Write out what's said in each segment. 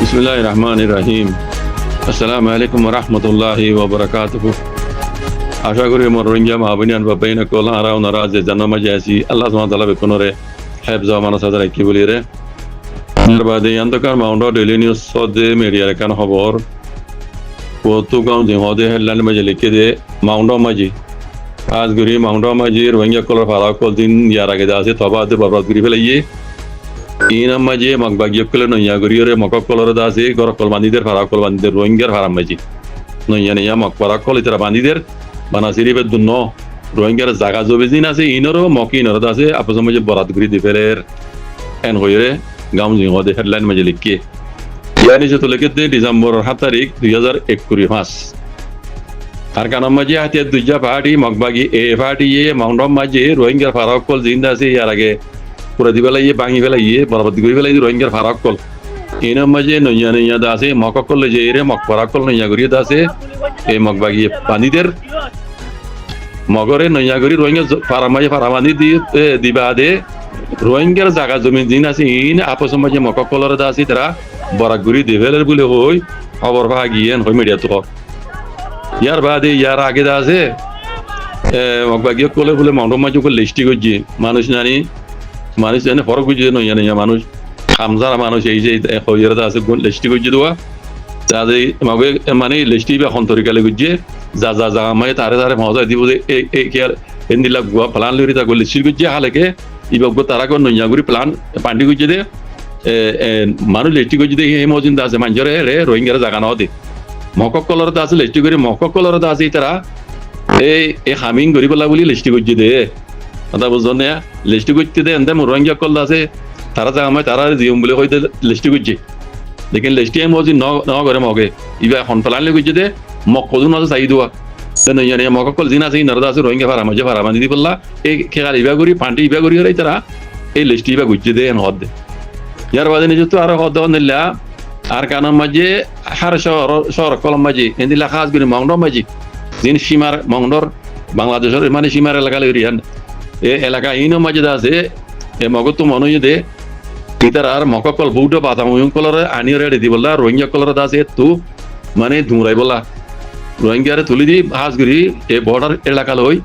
বিসমিল্লাহির রহমানির রহিম। আসসালামু আলাইকুম রহমতুল্লাহি ওবরাকাতুহু। আশা করি মোর রোহিঙ্গা মাহবিনান বা বাইনা কলা আরা ওনারা যে জান্নামাজে আছি আল্লাহ সুবহানাহু ওয়া তাআলা বেকনরে হেফজ আমানা সাদা কি বলি রে বাদে অন্ধকার মাউন্ট ডেইলি নিউজ সদে মিডিয়ার কান খবর তো গাঁও যে হদে হেডলাইন মাঝে লিখে দে মাউন্ট মাঝি আজ গুরি মাউন্ট মাঝি রোহিঙ্গা কলার ফারা কল দিন ইয়ার আগে আছে তবাতে বরবাদ করি ফেলাইয়ে ইনাম মাঝে মগবাগিয়ে কলে নইয়া গরিয়রে মকক কলরে দাসে গর কল বান্দিদের ফারা কল বান্দিদের রোহিঙ্গার ফারাম মাঝি নইয়া নইয়া মক ফারা কল ইতারা বান্দিদের বানাসিরি বে দুন্ন রোহিঙ্গার জায়গা জবে দিন আছে ইনরও মক ইনরও দাসে আপস মাঝে বরাত করি দিফেলের এন হইরে গাঁও জিং হদে হেডলাইন মাঝে লিখকে ইয়ানি যে তোলে কেতে ডিসেম্বর 7 তারিখ 2021 আর কানাম মাঝে হাতে দুইজা পার্টি মগবাগি এ পার্টি এ মাউন্ট মাঝে রোহিঙ্গার ফারা কল জিন্দা আছে ইয়ার আগে পুরা দি বেলাইয়ে ভাঙি ফেলাইয়ে বরবাদ করে ফেলাই রোহিঙ্গার ফারাক কল এনার মাঝে নইয়া নইয়া দাসে মকক কল যে এরে মক ফারাক কল নইয়া করিয়ে দাসে এই মগবাগিয়ে পানিদের মগরে নইয়া করি রোহিঙ্গা ফারা মাঝে ফারা বান্ধি দিবা দে রোহিঙ্গার জায়গা জমি দিন আছে ইন আপস মাঝে মকক কলরে দাসি তারা বরাক গুড়ি দিভেলের বলে হই খবর পা গিয়ে হই মিডিয়া তো ইয়ার বাদে ইয়ার আগে দাসে মগবাগিয়ে কলে বলে মাউন্ট মাঝে লিস্টি করছি মানুষ জানি মানুষ জানে ফরক বুঝে নইয়া নইয়া মানুষ খামজারা মানুষ এই যে হইয়ারা আছে লিস্টি করছে দেওয়া তাদের মগে মানে লিস্টি বা এখন তরিকালে গুজে যা যা যা মানে তারে তারে মজা দিব যে এই কে এন্দিলা গুয়া প্লান লরি তা লিস্টি গুজে হালেকে ইবাগ তারা কোন নইয়া গুরি প্লান পান্ডি গুজে দে মানুষ লিস্টি গুজে দে এই মজিন আছে মানজরে রে রোহিঙ্গার জায়গা নাও দে মকক কলর আছে লিস্টি করে মকক কলর আছে তারা এই হামিং করি বলা বলি লিস্টি গুজে দে কথা বুঝছো না লিস্টি করতে দে এনতে রোহিঙ্গা কল আছে তারা যা আমায় তারা জিম বলে হইতে লিস্টি করছে লেকিন লিস্টি আমি মজি ন করে মগে ইবা এখন প্লান করছে দে মক কদুন আছে চাই দেওয়া নইয়া নইয়া মক কল জিন আছে নরদা আছে রোহিঙ্গা ফারা মাঝে ফারা বান্ধি বললা এই খেয়াল ইবা করি পান্টি ইবা করি হলে তারা এই লিস্টি ইবা করছে দে হদ দে ইয়ার বাদে নিজে তো আর হদ নিলা আর কানার মাঝে হার শহর কলম মাঝে এদিলা খাস করি মাউন্ট মাঝে জিন সীমার মাউন্টর বাংলাদেশের মানে সীমার এলাকা লইরিয়ান এ এলাকা ইনো মাঝে আছে এ মগত তো মনে দে ইতার আর মককল বউটা বাতা ময়ং কলরে আনি রেডি দি বললা রোহিঙ্গা কলরে আছে তু মানে ধুমরাই বলা রোহিঙ্গারে তুলি দি হাজগুড়ি এ বর্ডার এলাকা লই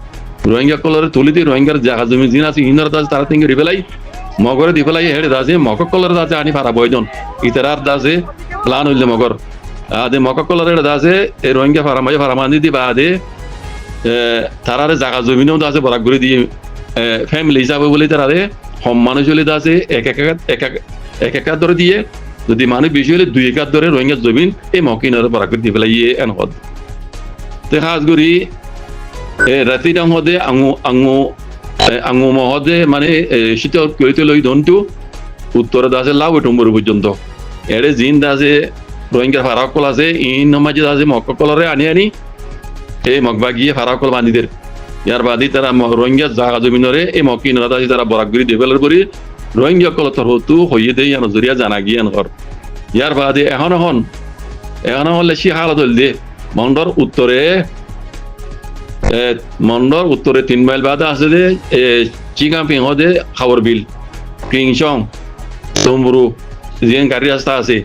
রোহিঙ্গা কলরে তুলি দি রোহিঙ্গার জায়গা জমি জিন আছে ইনার দাস তারা তিঙ্গে রিবেলাই মগরে দি ফেলাই হেড়ে দাসে মকক কলরে দাসে আনি ফারা বয়জন ইতার আর দাসে প্লান হইলে মগর আদে মকক কলরে দাসে এ রোহিঙ্গা ফারা মাঝে ফারা মানি দি বাদে তারারে জায়গা জমিনেও দাসে বরাক করে দিয়ে ফ্যামিলি হিসাবে বলে তারা হম মানুষ হলে আছে এক একার ধরে দিয়ে যদি মানুষ বেশি হলে 2 একার ধরে রোহিঙ্গা জমিন এই মকিনার বরাকর দিয়ে ফেলাই এন হদ তে খাস করি রাতিটা হদে আঙু মহদে মানে শীতল কইতে লই দন্টু উত্তরে দাসে লাউ টম্বর পর্যন্ত এড়ে জিন দাসে রোহিঙ্গা ফারাকল আছে ইন মাঝে দাসে মক্কলরে আনি এই মগবাগিয়ে ফারাকল বান্দিদের ইয়ার বাদি তারা রোহিঙ্গা জায়গা জমিনরে এই মকিনরা দাসি তারা বরাকগুড়ি ডেভেলপ করি রোহিঙ্গা কলতর হতু হইয়ে দেই নজরিয়া জানা গিয়ান ঘর ইয়ার বাদে এখন হলে সি হালত হল দে মন্ডর উত্তরে 3 মাইল বাদে আছে দে চিকাম্পিং হদে খাবর বিল কিংচং তোমরু যেন গাড়ি রাস্তা আছে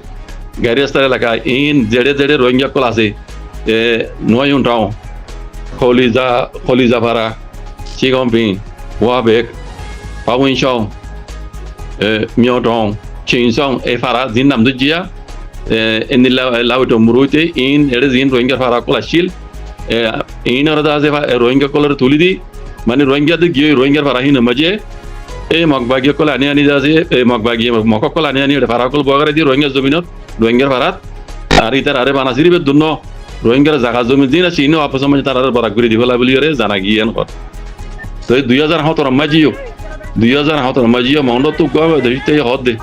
গাড়ি রাস্তার এলাকা ইন জেডে রোহিঙ্গা কল আছে নয়ন টাও খলিজা ভাড়া চিকম্পিং ওয়াবেক পাউইনসং মিয়টং চিনসং এই ফারা জিন নাম দুজিয়া এনি লাউটো মুরুইতে ইন এড়ে জিন রোহিঙ্গা ফারা কল আসছিল ইন ওরা আছে রোহিঙ্গা কলরে তুলি দি মানে রোহিঙ্গাতে গিয়ে রোহিঙ্গার ফারা হিন মাঝে এই মগবাগিয়ে কল আনি যাচ্ছে এই মগবাগিয়ে মকক কল আনি ফারা কল বগারে দিয়ে রোহিঙ্গা জমিনত রোহিঙ্গার ফারাত আর ইতার আরে বানাসিরি বে দুন্ন রোহিঙ্গার জায়গা জমি দিন আছে ইনো আপস মাঝে তারা বরাক করে দিবলা বলি জানা গিয়ান কর তো 2017 মাঝিও মাউন্ট তো দেখতে হদ দে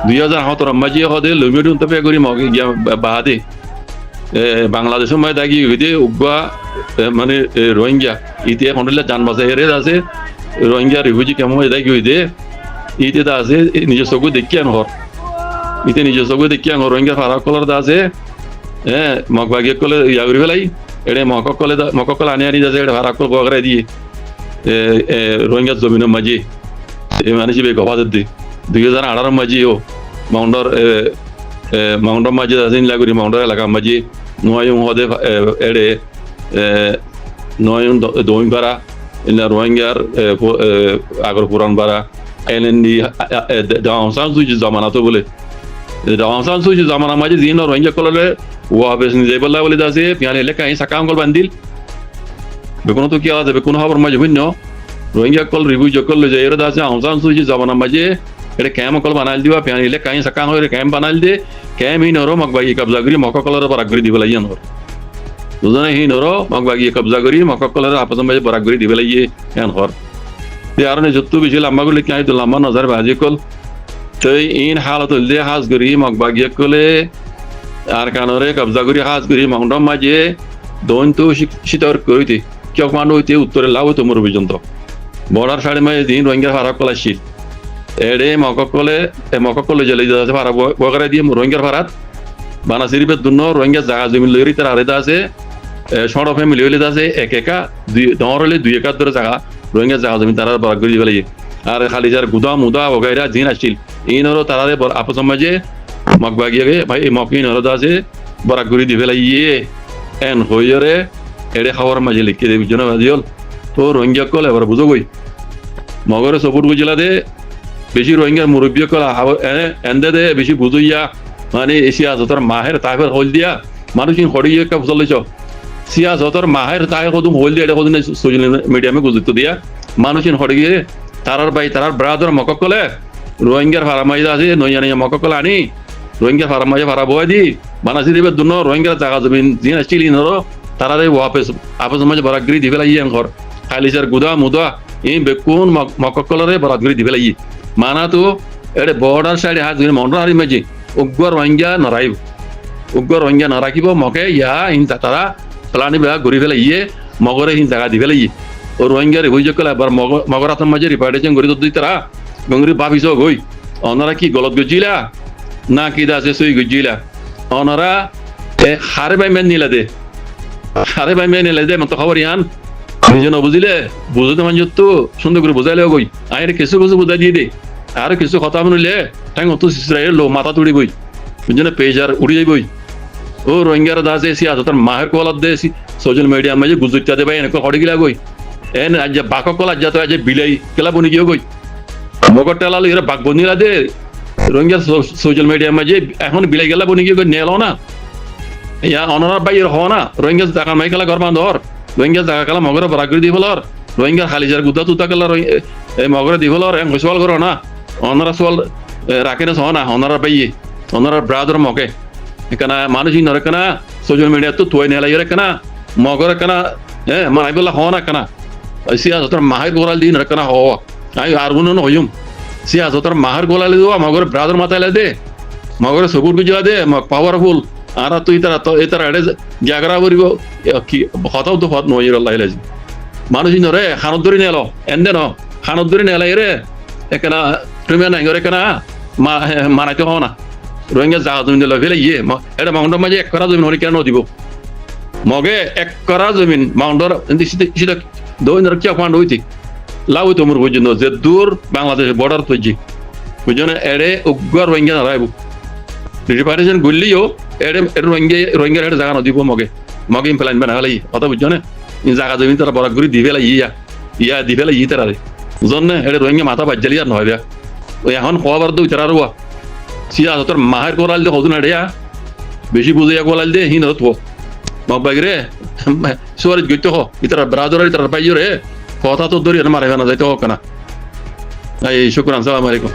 2017 মাঝিও হদে লমিডুন তপে করি মগে গিয়া বাহাদে বাংলাদেশের মাঝে দাগি হইতে উগা মানে রোহিঙ্গা ইতে হন্ডলে জান বাসা হেরে আছে রোহিঙ্গা রিফিউজি কেমন দাগি হইতে ইতে তা আছে নিজের চকু দেখিয়ান হর ইতে নিজের চকু দেখিয়ান রোহিঙ্গা ফারা কলর দা আছে মগবাগিয়ে কলে ইয়া করি ফেলাই এড়ে মকক আনি যাচ্ছে এটা ভাড়া কল বগরে দিয়ে রোহিঙ্গা জমিনের মাঝে এই মানে যে গবাদের দি 2018 মাঝেও মাউন্টর মাউন্ডর মাঝে আছে লাগুরি মাউন্ডর এলাকা মাঝে নয়ং হদে এড়ে নয়ং দই পারা ইনা রোহিঙ্গার আগর পুরান পারা এনএনডি দাওসান সুজি জামানাতো বলে দাওসান সুজি জামানা মাঝে দিন রোহিঙ্গা কলরে ওয়া বেশ নিজে বলা বলে দাসে পিয়ালে এলাকা এই সাকাম কল বান্দিল বেকুনো তো কি আছে বেকুনো খবর মাঝে ভিন্ন রোহিঙ্গা কল রিভিউ জকল যে এর দাসে আহসান সুজি জামানা মাঝে এটা ক্যাম কল বানাইল দিবা পিয়ালে এলাকা এই সাকাম হয়ে ক্যাম বানাইল দে ক্যাম হি নরো মগবাগি কবজা করি মক্কা কলরে বরাগরি দিবলা ইয়ান হর দুজনে হি নরো মগবাগি কবজা করি মক্কা কলরে আপস মাঝে বরাগরি দিবলা ইয়ান হর তে আরনে যত্তু বেশি লম্বা গুলি কি তো লম্বা নজর বাজি কল তো ইন হালত দে হাজ করি মগবাগি কলে আর কানরে কবজা করি হাজ করি মাউন্ডম মাঝে দোন তো শীতর করিতে চক মানু হইতে উত্তরে লাভ তো মোর পর্যন্ত বর্ডার সাইডে মাঝে দিন রোহিঙ্গা ভাড়া কলাশিল এডে মককলে জেলে যাচ্ছে ভাড়া বগারে দিয়ে রোহিঙ্গার ভাড়াত বানা সিরিপে দুনো রোহিঙ্গা জায়গা জমি লইরি তার আরেদা আছে শর্ট ফ্যামিলি হইলে আছে এক একা ডর হলে দুই একার ধরে জায়গা রোহিঙ্গা জায়গা জমি তারা বরাক করে দিবে লাগে আর খালি যার গুদা মুদা বগাইরা জিন আসছিল এই নরো তারারে আপস মাঝে মগবাগিয়ে ভাই মকিন হরদা আছে বরাক করে দিবে লাগিয়ে এন হইরে এডে খাওয়ার মাঝে লিখে দেবি জন বাজিল তো রোহিঙ্গা কল এবার বুঝো গই মগরে সপুর বুঝলা দে বেশি রোহিঙ্গার মুরব্বী কল এন্দে দে বেশি বুঝইয়া মানে এশিয়া যতর মাহের তাহের হল দিয়া মানুষ হড়িয়ে একটা চলেছ সিয়া যতর মাহের তাহে কদম হল দিয়া এটা কদিন সোশ্যাল মিডিয়ামে গুজরিত দিয়া মানুষ হড়িয়ে তারার বাই তারার ব্রাদর মককলে রোহিঙ্গার ফারামাইজ আছে নইয়া নইয়া মককল আনি রোহিঙ্গার ফারামাইজে ফারা বয় দি বানাসি দিবে দুনো রোহিঙ্গার জায়গা জমিন জিন আসছিল ইনরো তারারে ওয়াপেস আপস মাঝে বরাগরি দিবে লাগি ঘর খালিসার গুদা মুদা এই বেকুন মককলরে বরাগরি দিবে লাগি মানা তো এডে বর্ডার সাইডে হাত ধরে মন্ডল হারি মাঝে উগ্র রোহিঙ্গা নরাইব উগ্র রোহিঙ্গা নরাখিব মকে ইয়া হিন তারা প্লানি বেয়া ঘুরি ফেলে মগরে হিন জায়গা দি ফেলে ও রোহিঙ্গার অভিযোগ করলে এবার মগর হাতের মাঝে রিপার্টেশন করে দিই তারা গঙ্গরি ভাবিস গই অনারা কি গলত গজিলা না কি দাসে সই গজিলা অনারা হারে বাই মেন নিলে দে হারে বাই মেন নিলে দে মতো খবর ইয়ান নিজে নবুঝিলে বুঝতে মান তো সুন্দর করে বুঝাইলে গই আইরে কিছু কিছু বুঝাই দিয়ে দে আর কিছু কথা শুনিলে ঠ্যাং অত সিসরাইয়ের লো মাথা তুড়ি বই বুঝলে পেজার উড়ি যাই বই ও রোহিঙ্গার দাস এসি আছে তার মাহের কলার দে সোশ্যাল মিডিয়া মাঝে গুজরিতা দেবে এনেকে হড়ি গিলা গই এন আজ বাক কলা যা তো আজ বিলাই কেলা বনি গিয়ে গই মগর টেলাল এরা বাঘ বনিলা দে রোহিঙ্গা সোশ্যাল মিডিয়া মাঝে এখন বিলাই গেলা বনি গিয়ে নেল না ইয়া অনার বাইর হওয়া না রোহিঙ্গা টাকা মাই খেলা ঘর বান্ধর রোহিঙ্গা জায়গা খেলা মগরে বরাগরি দি ফেলর রোহিঙ্গা খালিজার গুদা তুতা খেলা মগরে দি ফেলর এম সোয়াল করো না অনারা সোয়াল রাখে না সহ না অনারা পাইয়ে অনারা ব্রাদর মকে এখানে মানুষ নরে কেনা সোশ্যাল মিডিয়া তো তুই নেলাই রে কেনা মগরে কেনা মানাই বলা হওয়া না কেনা সিয়াসতর মাহের গোলাল দিন রে কেনা হওয়া আমি আর গুণ হইম সিয়াসতর মাহের গোলালে দেওয়া মগরে ব্রাদর মাথাইলে দে মগরে সবুর গুজা দে পাওয়ারফুল আর তুই তারা তো এ তারা এডে জাগরা করিব কি হতাও তো হত নয় আল্লাহ লাজি মানুষ নরে খানত ধরে নেল এন্দে ন খানত ধরে নেলাই রে এখানে তুমি নাই করে কেনা মানাইতে হও না রোহিঙ্গা জাহাজ জমিন দিল ফেলে এটা মাউন্ডর মাঝে এক করা জমিন হলে কেন দিব মগে এক করা জমিন মাউন্ডর সেটা দৈন কিয়া ফান্ড হইতে লাভ হইতো মোর বুঝুন যে দূর বাংলাদেশের বর্ডার তৈরি বুঝুন এড়ে উগ্র রোহিঙ্গা নারাইব রিপার্টেশন গুললিও এড়ে রোহিঙ্গার এটা জায়গা নদিব মগে মগে ইমপ্লাইন বানা হলে কথা বুঝছো না জায়গা জমিন তারা বরাক করে দি ফেলা ইয়া দি ফেলা তারা বুঝন না এটা রোহিঙ্গা মাথা বাজ্জালি আর নহয় বেয়া ওই এখন খোয়াবার তো তারা রোয়া সিয়া তোর মাহের কোরাল দে হতুন এড়িয়া বেশি বুঝিয়া কোরাল দে হিন হতো মগ বাগিরে সুয়ারিজ গইতে হ ইতারা ব্রাদর ইতারা পাইও রে কথা তো ধরি মারে না যাইতে হোক না এই শুকরান সালাম আলাইকুম